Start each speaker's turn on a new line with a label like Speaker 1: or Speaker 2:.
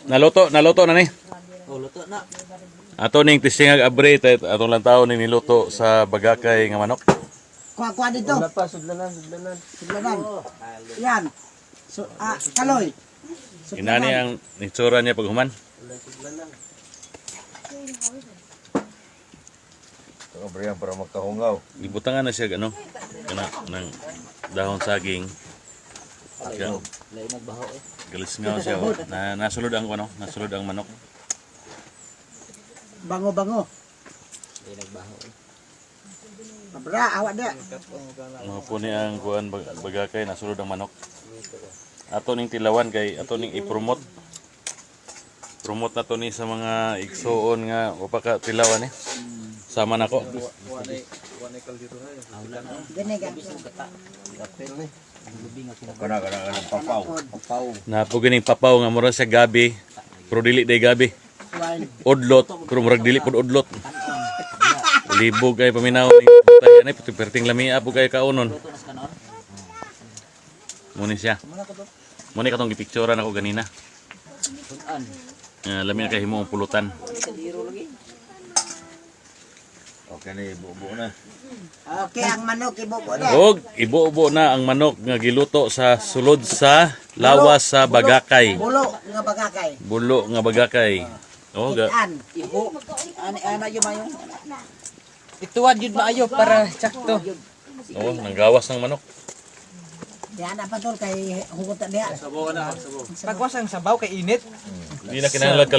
Speaker 1: Naluto na ni.
Speaker 2: Oh, luto na.
Speaker 1: Ato ning tisingag abre atong lang taon ni niluto sa bagakay nga manok.
Speaker 3: Kuha dito.
Speaker 2: Wala pa, sudlanan.
Speaker 3: Sudlanan. Yan. So, kaloy.
Speaker 1: Inani ang itsura niya pag human.
Speaker 2: Sudlanan.
Speaker 4: Ito ang para magkahungaw.
Speaker 1: Ibutangan na siya ano kana ng dahon saging.
Speaker 2: Lain nagbaho eh.
Speaker 1: Galis nga siya. Oh. Nasulod ang ano, nasulod ang manok.
Speaker 3: Bango-bango.
Speaker 2: Lain nagbaho eh.
Speaker 3: Mabra, awak dia.
Speaker 1: Ano po ni ang kuan bagakay nasulod ang manok. Ato ning tilawan kay ato ning i-promote. Promote na to ni sa mga igsuon nga upaka tilawan eh. Sama nako.
Speaker 3: Gani gan.
Speaker 4: Kana papaw.
Speaker 1: Napo gining papaw nga mura siya gabi. Pero dili day gabi.
Speaker 3: Wine.
Speaker 1: Udlot, pero murag dili pud udlot. Libog kay paminaw ni tayan ay perting lamia po kay kaunon. Muni siya. Muni katong gipicturean ako ganina. Lami na kay himo pulutan.
Speaker 4: Okay na ibubo na.
Speaker 3: Okay, ang manok ibubo na.
Speaker 1: Og ibuubo na ang manok nga giluto sa sulod sa lawas sa bagakay.
Speaker 3: Bulo nga bagakay.
Speaker 1: Bulo nga bagakay. Oh,
Speaker 3: An.
Speaker 2: Iho. Ana yung mayo. Ituwad yun maayo para sakto.
Speaker 1: oh, nanggawas ng manok.
Speaker 3: Diyan na pa tol kay hugot diha.
Speaker 2: Pagwas ang sabaw kay init.
Speaker 1: Hindi na kinahanglan